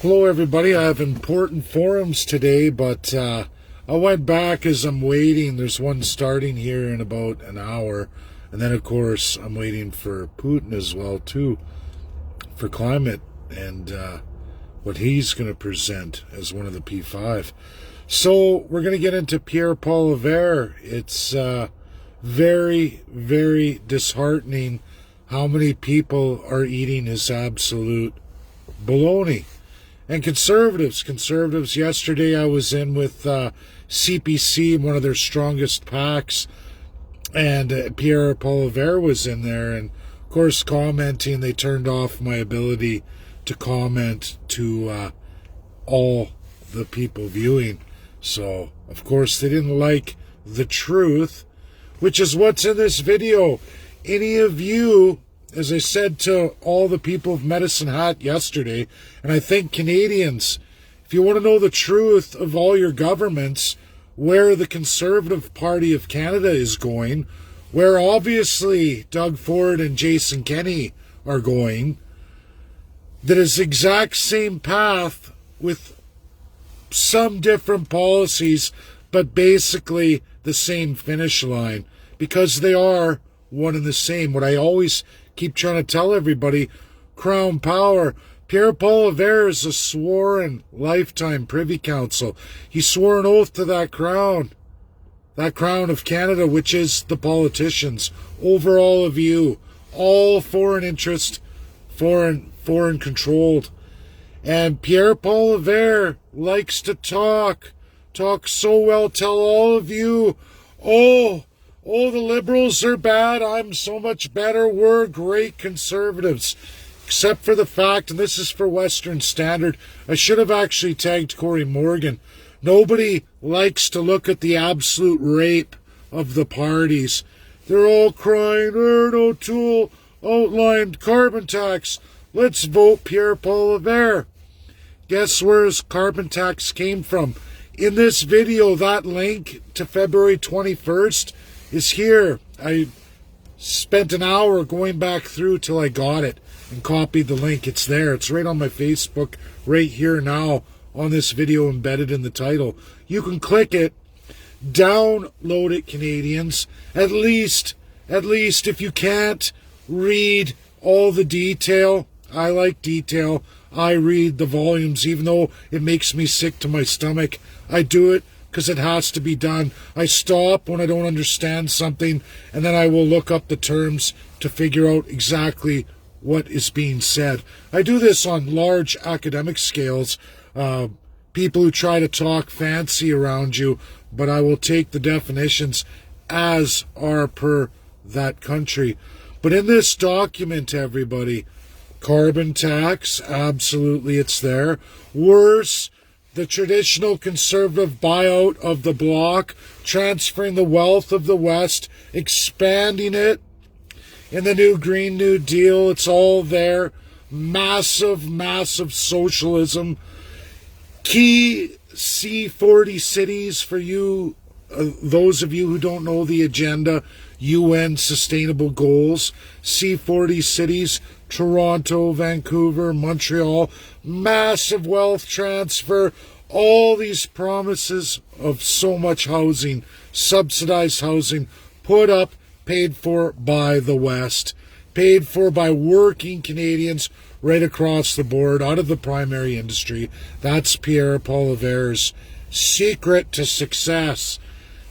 Hello everybody, I have important forums today, but I went back as I'm waiting. There's one starting here in about an hour, and then of course I'm waiting for Putin as well too, for climate and what he's going to present as one of the P5. So we're going to get into Pierre Poilievre. It's very, very disheartening how many people are eating his absolute baloney. And conservatives, yesterday I was in with CPC, one of their strongest PACs, and Pierre Poilievre was in there, and of course commenting. They turned off my ability to comment to all the people viewing. So, of course, they didn't like the truth, which is what's in this video. Any of you, as I said to all the people of Medicine Hat yesterday, and I think Canadians, if you want to know the truth of all your governments, where the Conservative Party of Canada is going, where obviously Doug Ford and Jason Kenney are going, that is the exact same path with some different policies, but basically the same finish line, because they are one and the same. What I always keep trying to tell everybody, Crown Power. Pierre Poilievre is a sworn lifetime Privy Council. He swore an oath to that crown of Canada, which is the politicians, over all of you, all foreign interest, foreign controlled. And Pierre Poilievre likes to talk so well, tell all of you, oh, the Liberals are bad, I'm so much better, we're great Conservatives. Except for the fact, and this is for Western Standard, I should have actually tagged Corey Morgan. Nobody likes to look at the absolute rape of the parties. They're all crying, Aaron O'Toole outlined carbon tax. Let's vote Pierre Poilievre. Guess where his carbon tax came from? In this video, that link to February 21st is here. I spent an hour going back through till I got it and copied the link. It's there. It's right on my Facebook right here now on this video, embedded in the title. You can click it, download it, Canadians. At least if you can't read all the detail, I like detail. I read the volumes, even though it makes me sick to my stomach. I do it because it has to be done. I stop when I don't understand something, and then I will look up the terms to figure out exactly what is being said. I do this on large academic scales. People who try to talk fancy around you, but I will take the definitions as are per that country. But in this document, everybody, carbon tax, absolutely it's there. Worse, the traditional conservative buyout of the bloc, transferring the wealth of the West, expanding it in the new Green New Deal. It's all there. Massive, massive socialism. Key C40 cities for you, those of you who don't know the agenda, UN Sustainable Goals. C40 cities, Toronto, Vancouver, Montreal, massive wealth transfer, all these promises of so much housing, subsidized housing, put up, paid for by the West, paid for by working Canadians right across the board, out of the primary industry. That's Pierre Poilievre's secret to success.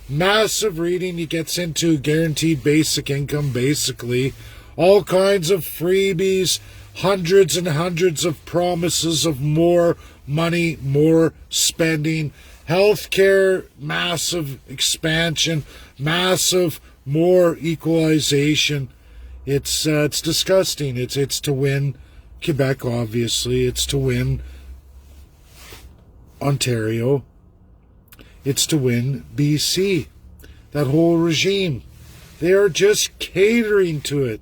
Massive reading. He gets into guaranteed basic income, basically. All kinds of freebies, hundreds and hundreds of promises of more money, more spending. Healthcare, massive expansion, massive more equalization. It's disgusting. It's to win Quebec, obviously. It's to win Ontario. It's to win BC. That whole regime. They are just catering to it,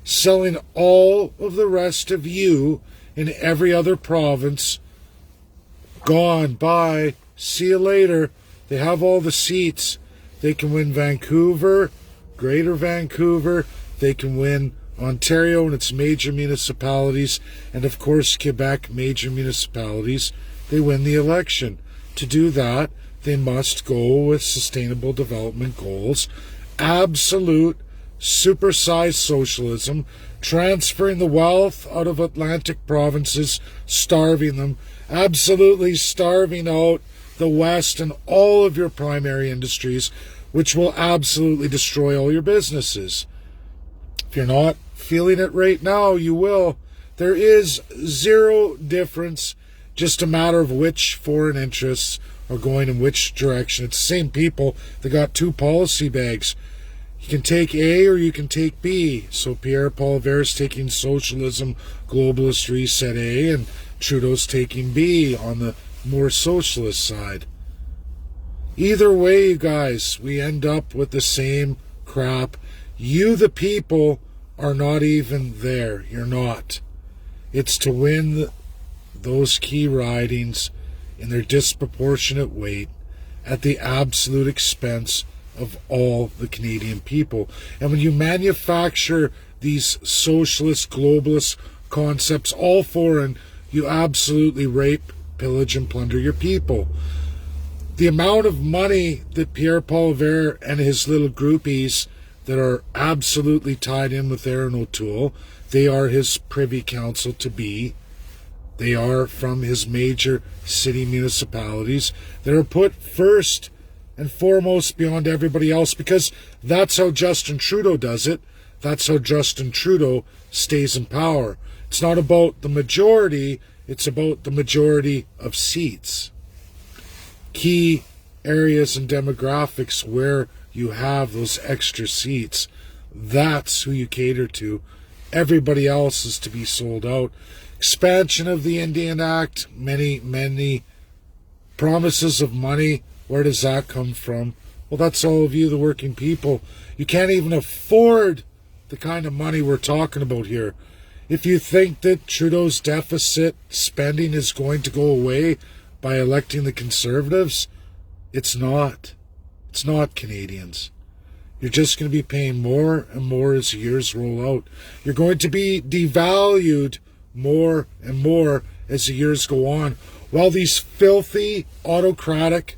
selling all of the rest of you in every other province. Gone, bye, see you later. They have all the seats. They can win Vancouver, Greater Vancouver. They can win Ontario and its major municipalities, and of course Quebec major municipalities, they win the election. To do that, they must go with sustainable development goals, absolute supersized socialism, transferring the wealth out of Atlantic provinces, starving them, absolutely starving out the West and all of your primary industries, which will absolutely destroy all your businesses. If you're not feeling it right now, you will. There is zero difference, just a matter of which foreign interests are going in which direction. It's the same people that got two policy bags. You can take A or you can take B. So Pierre Poilievre is taking socialism, globalist reset A, and Trudeau's taking B on the more socialist side. Either way, you guys, we end up with the same crap. You, the people, are not even there. You're not. It's to win those key ridings in their disproportionate weight at the absolute expense of all the Canadian people. And when you manufacture these socialist, globalist concepts, all foreign, you absolutely rape, pillage, and plunder your people. The amount of money that Pierre Poilievre and his little groupies that are absolutely tied in with Aaron O'Toole, they are his privy council to be. They are from his major city municipalities that are put first and foremost beyond everybody else, because that's how Justin Trudeau does it. That's how Justin Trudeau stays in power. It's not about the majority, it's about the majority of seats. Key areas and demographics where you have those extra seats, that's who you cater to. Everybody else is to be sold out. Expansion of the Indian Act, many promises of money. Where does that come from? Well, that's all of you, the working people. You can't even afford the kind of money we're talking about here. If you think that Trudeau's deficit spending is going to go away by electing the Conservatives, it's not. It's not, Canadians. You're just going to be paying more and more as the years roll out. You're going to be devalued more and more as the years go on, while these filthy, autocratic,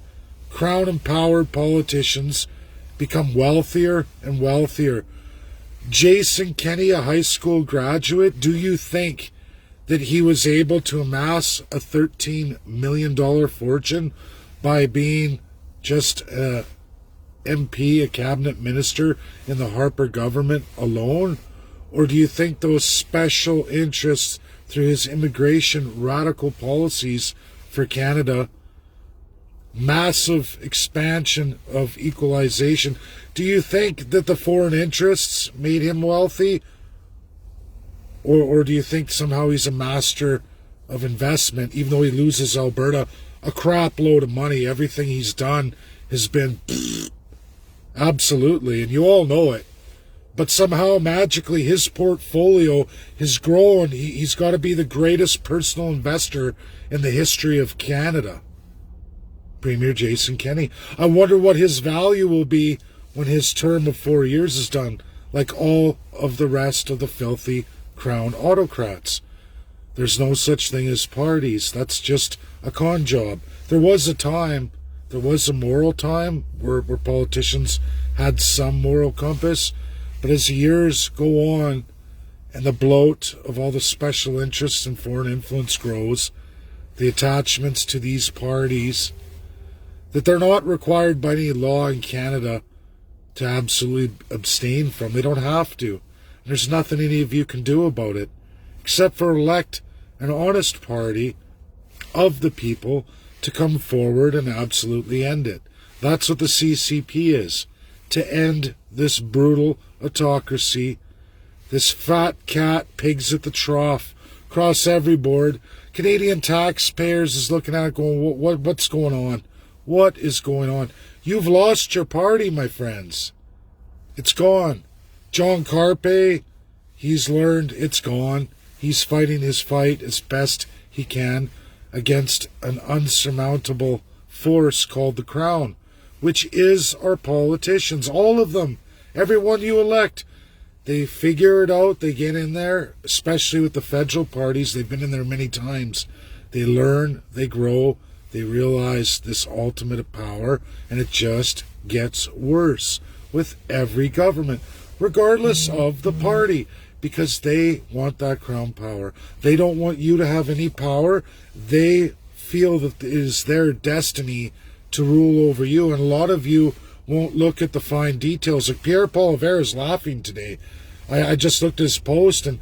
crown-empowered politicians become wealthier and wealthier. Jason Kenney, a high school graduate, do you think that he was able to amass a $13 million fortune by being just a MP, a cabinet minister in the Harper government alone? Or do you think those special interests through his immigration radical policies for Canada, massive expansion of equalization, do you think that the foreign interests made him wealthy? Or do you think somehow he's a master of investment, even though he loses Alberta a crap load of money? Everything he's done has been absolutely, and you all know it. But somehow, magically, his portfolio has grown. He's got to be the greatest personal investor in the history of Canada. Premier Jason Kenney. I wonder what his value will be when his term of 4 years is done, like all of the rest of the filthy crown autocrats. There's no such thing as parties. That's just a con job. There was a moral time where politicians had some moral compass, but as the years go on and the bloat of all the special interests and foreign influence grows, the attachments to these parties, that they're not required by any law in Canada to absolutely abstain from. They don't have to. There's nothing any of you can do about it, except for elect an honest party of the people to come forward and absolutely end it. That's what the CCP is, to end this brutal autocracy, this fat cat, pigs at the trough, across every board. Canadian taxpayers is looking at it going, what's going on? What is going on? You've lost your party, my friends. It's gone. John Carpe, he's learned it's gone. He's fighting his fight as best he can against an unsurmountable force called the Crown, which is our politicians, all of them, everyone you elect. They figure it out. They get in there, especially with the federal parties. They've been in there many times. They learn, they grow, they realize this ultimate power, and it just gets worse with every government, regardless of the party, because they want that crown power. They don't want you to have any power. They feel that it is their destiny to rule over you, and a lot of you won't look at the fine details. Like Pierre Poilievre is laughing today. I just looked at his post, and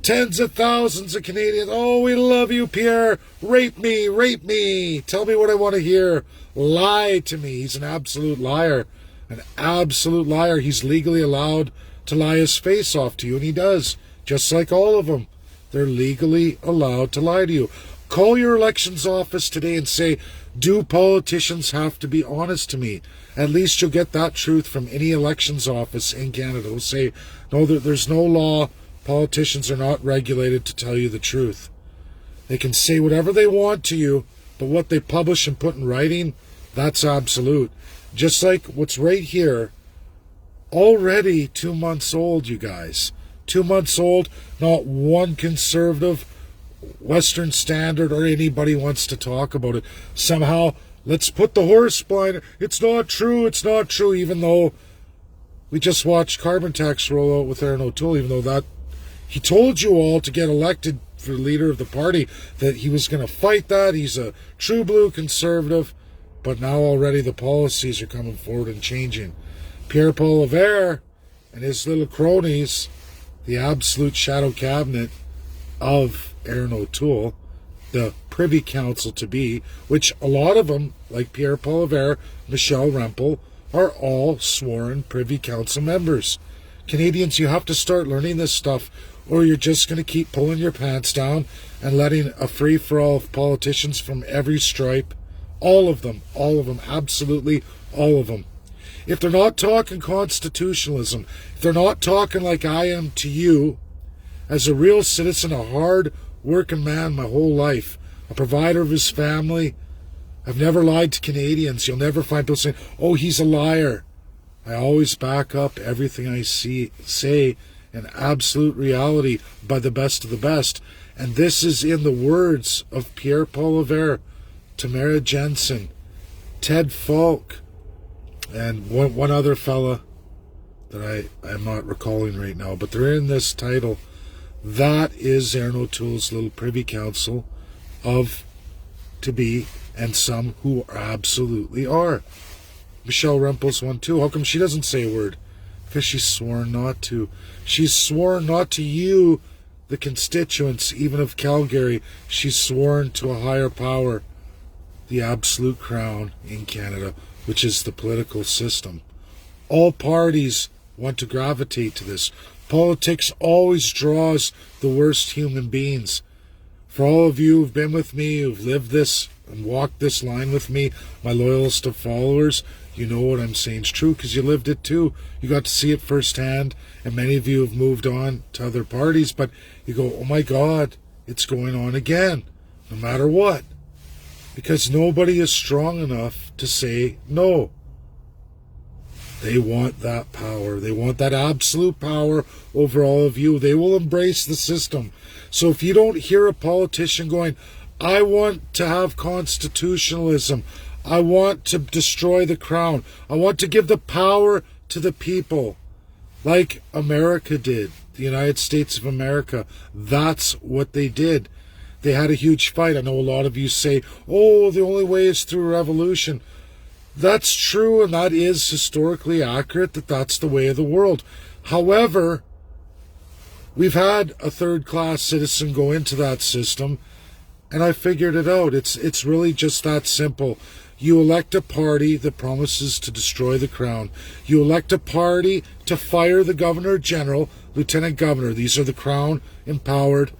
tens of thousands of Canadians, oh, we love you, Pierre. Rape me. Tell me what I want to hear. Lie to me. He's an absolute liar. An absolute liar. He's legally allowed to lie his face off to you, and he does. Just like all of them. They're legally allowed to lie to you. Call your elections office today and say, do politicians have to be honest to me? At least you'll get that truth from any elections office in Canada. They'll say, no, there's no law. Politicians are not regulated to tell you the truth. They can say whatever they want to you, but what they publish and put in writing, that's absolute. Just like what's right here, already 2 months old, you guys. 2 months old, not one conservative, Western Standard, or anybody wants to talk about it. Somehow, let's put the horse blinder. It's not true, even though we just watched carbon tax roll out with Aaron O'Toole, even though that he told you all to get elected for leader of the party, that he was going to fight that. He's a true blue conservative, but now already the policies are coming forward and changing. Pierre Poilievre and his little cronies, the absolute shadow cabinet of Aaron O'Toole, the Privy Council to be, which a lot of them, like Pierre Poilievre, Michelle Rempel, are all sworn Privy Council members. Canadians, you have to start learning this stuff, or you're just going to keep pulling your pants down and letting a free-for-all of politicians from every stripe, all of them, absolutely all of them. If they're not talking constitutionalism, if they're not talking like I am to you, as a real citizen, a hard-working man my whole life, a provider of his family, I've never lied to Canadians. You'll never find people saying, oh, he's a liar. I always back up everything I say in absolute reality by the best of the best. And this is in the words of Pierre Poilievre, Tamara Jansen, Ted Falk, and one other fella that I'm not recalling right now, but they're in this title. That is Aaron O'Toole's little Privy Council of to be, and some who absolutely are. Michelle Rempel's one too. How come she doesn't say a word? Because she's sworn not to. She's sworn not to you, the constituents, even of Calgary. She's sworn to a higher power, the absolute crown in Canada, which is the political system. All parties want to gravitate to this. Politics always draws the worst human beings. For all of you who've been with me, who've lived this and walked this line with me, my loyalist of followers, you know what I'm saying is true because you lived it too. You got to see it firsthand, and many of you have moved on to other parties, but you go, oh my God, it's going on again, no matter what. Because nobody is strong enough to say no. They want that power. They want that absolute power over all of you. They will embrace the system. So if you don't hear a politician going, I want to have constitutionalism, I want to destroy the crown, I want to give the power to the people, like America did, the United States of America. That's what they did. They had a huge fight. I know a lot of you say, oh, the only way is through revolution. That's true, and that is historically accurate, that's the way of the world. However, we've had a third-class citizen go into that system, and I figured it out. It's really just that simple. You elect a party that promises to destroy the crown. You elect a party to fire the Governor General, Lieutenant Governor. These are the crown-empowered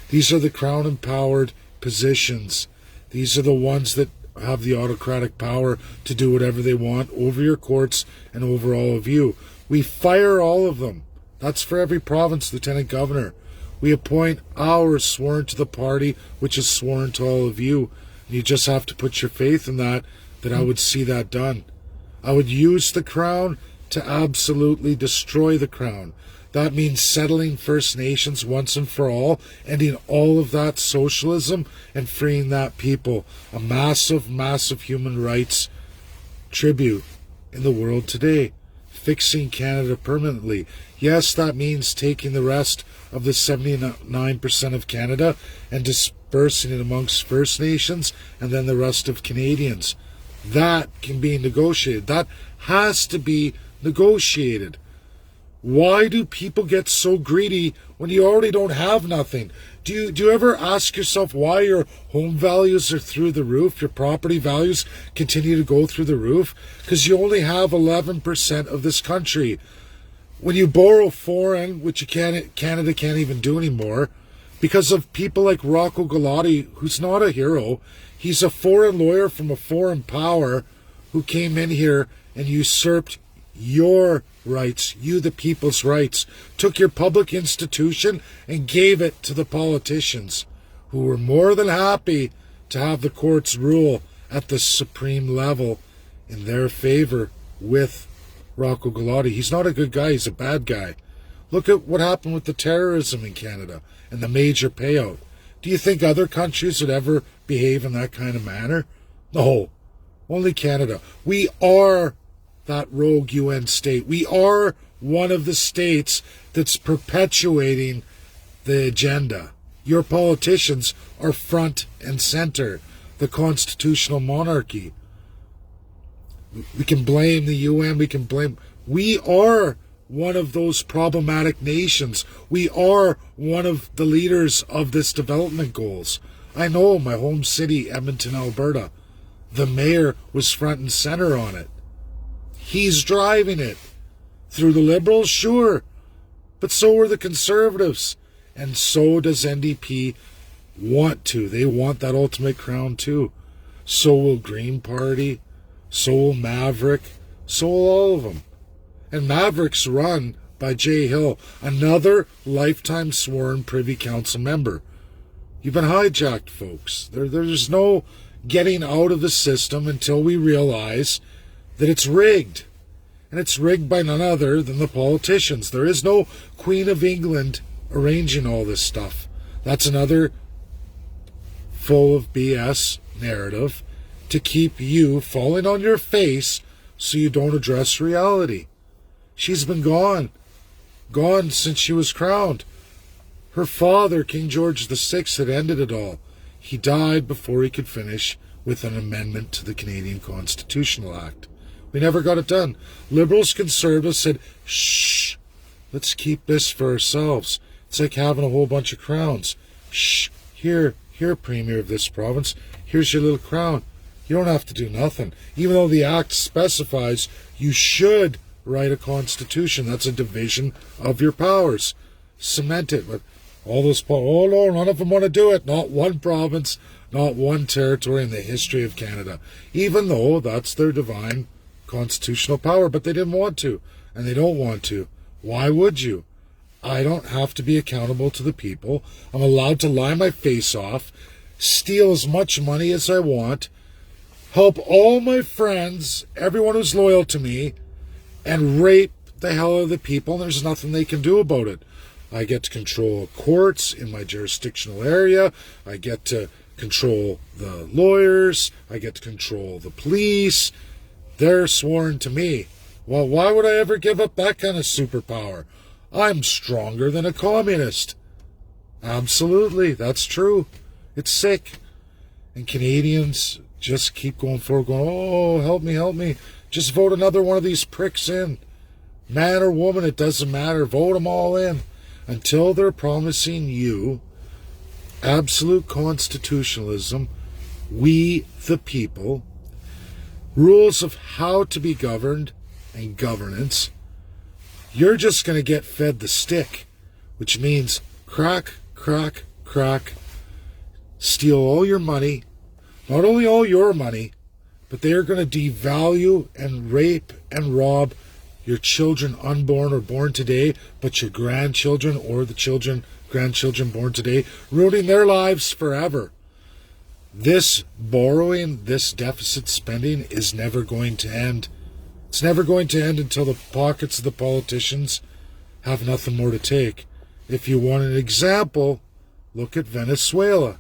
these are the crown-empowered positions. These are the ones that have the autocratic power to do whatever they want over your courts and over all of you. We fire all of them. That's for every province, Lieutenant Governor. We appoint ours sworn to the party, which is sworn to all of you. You just have to put your faith in that I would see that done. I would use the crown to absolutely destroy the crown. That means settling First Nations once and for all, ending all of that socialism and freeing that people. A massive, massive human rights tribute in the world today. Fixing Canada permanently. Yes, that means taking the rest of the 79% of Canada and dispersing it amongst First Nations and then the rest of Canadians. That can be negotiated. That has to be negotiated. Why do people get so greedy when you already don't have nothing? Do you ever ask yourself why your home values are through the roof, your property values continue to go through the roof? Because you only have 11% of this country. When you borrow foreign, which Canada can't even do anymore, because of people like Rocco Galati, who's not a hero, he's a foreign lawyer from a foreign power who came in here and usurped your rights, you the people's rights, took your public institution and gave it to the politicians, who were more than happy to have the courts rule at the supreme level in their favor with Rocco Galati. He's not a good guy, he's a bad guy. Look at what happened with the terrorism in Canada and the major payout. Do you think other countries would ever behave in that kind of manner? No, only Canada. We are that rogue UN state. We are one of the states that's perpetuating the agenda. Your politicians are front and center. The constitutional monarchy. We can blame the UN. We are one of those problematic nations. We are one of the leaders of this development goals. I know my home city, Edmonton, Alberta. The mayor was front and center on it. He's driving it. Through the Liberals, sure. But so are the Conservatives. And so does NDP want to. They want that ultimate crown too. So will Green Party. So will Maverick. So will all of them. And Maverick's run by Jay Hill, another lifetime sworn Privy Council member. You've been hijacked, folks. There's no getting out of the system until we realize that it's rigged. And it's rigged by none other than the politicians. There is no Queen of England arranging all this stuff. That's another full of BS narrative to keep you falling on your face so you don't address reality. She's been gone since she was crowned. Her father, King George VI, had ended it all. He died before he could finish with an amendment to the Canadian Constitutional Act. We never got it done. Liberals, Conservatives said, shh, let's keep this for ourselves. It's like having a whole bunch of crowns. Shh, here, Premier of this province, here's your little crown. You don't have to do nothing. Even though the Act specifies you should write a constitution. That's a division of your powers. Cement it. But all those, oh no, none of them want to do it. Not one province, not one territory in the history of Canada. Even though that's their divine constitutional power, but they didn't want to, and they don't want to. Why would you? I don't have to be accountable to the people. I'm allowed to lie my face off, steal as much money as I want, help all my friends, everyone who's loyal to me, and rape the hell out of the people, and there's nothing they can do about it. I get to control courts in my jurisdictional area. I get to control the lawyers. I get to control the police. They're sworn to me. Well, why would I ever give up that kind of superpower? I'm stronger than a communist. Absolutely, that's true. It's sick. And Canadians just keep going forward, going, oh, help me. Just vote another one of these pricks in. Man or woman, it doesn't matter. Vote them all in. Until they're promising you absolute constitutionalism, we the people, rules of how to be governed and governance, you're just going to get fed the stick, which means crack, steal all your money, not only all your money, but they are going to devalue and rape and rob your children unborn or born today, but your grandchildren or the grandchildren born today, ruining their lives forever. This borrowing, this deficit spending is never going to end. It's never going to end until the pockets of the politicians have nothing more to take. If you want an example, look at Venezuela.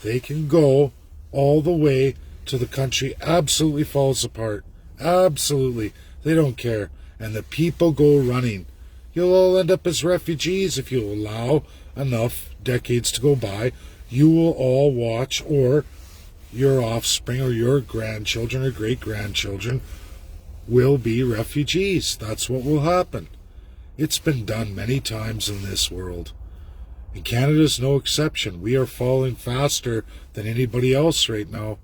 They can go all the way till the country absolutely falls apart. Absolutely. They don't care. And the people go running. You'll all end up as refugees if you allow enough decades to go by. You will all watch, or your offspring or your grandchildren or great-grandchildren will be refugees. That's what will happen. It's been done many times in this world. And Canada's no exception. We are falling faster than anybody else right now.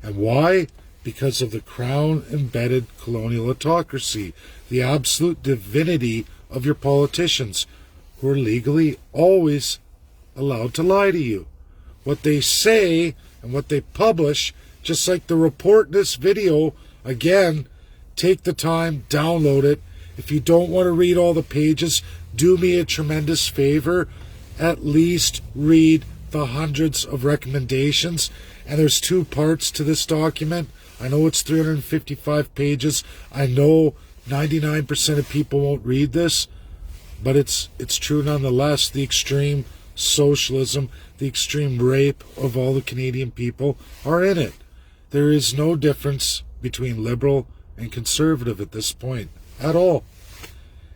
And why? Because of the crown-embedded colonial autocracy, the absolute divinity of your politicians, who are legally always allowed to lie to you. What they say and what they publish, just like the report in this video, again, take the time, download it. If you don't want to read all the pages, do me a tremendous favor. At least read the hundreds of recommendations. And there's 2 parts to this document. I know it's 355 pages. I know 99% of people won't read this, but it's true nonetheless. The extreme socialism, the extreme rape of all the Canadian people are in it. There is no difference between liberal and conservative at this point at all.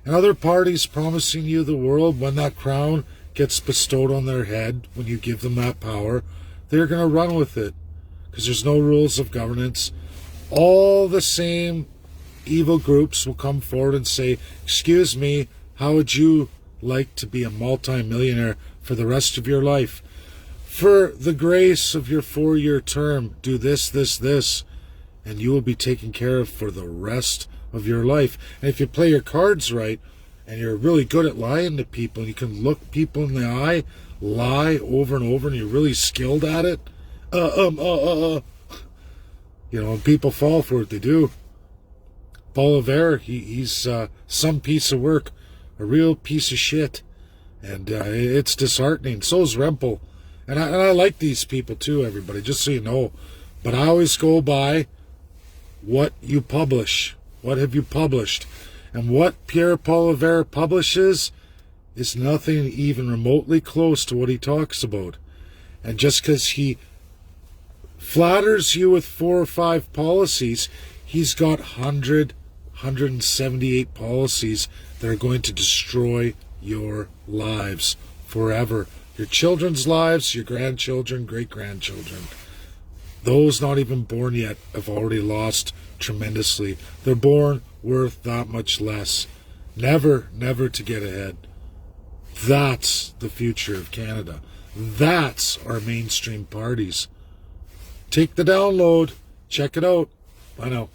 And other parties promising you the world, when that crown gets bestowed on their head, when you give them that power, they're going to run with it because there's no rules of governance. All the same evil groups will come forward and say, excuse me, how would you like to be a multi-millionaire for the rest of your life? For the grace of your 4-year term, do this, this, this, and you will be taken care of for the rest of your life. And if you play your cards right, and you're really good at lying to people, and you can look people in the eye, lie over and over, and you're really skilled at it, you know, and people fall for it, they do. Poilievre, he's some piece of work, a real piece of shit, and it's disheartening. So is Rempel, and I like these people too, everybody, just so you know. But I always go by what you publish. What have you published? And what Pierre Poilievre publishes is nothing even remotely close to what he talks about. And just because he flatters you with 4 or 5 policies, he's got 178 policies that are going to destroy your lives forever. Your children's lives, your grandchildren, great-grandchildren. Those not even born yet have already lost tremendously. They're born worth that much less. Never, never to get ahead. That's the future of Canada. That's our mainstream parties. Take the download. Check it out. Bye now.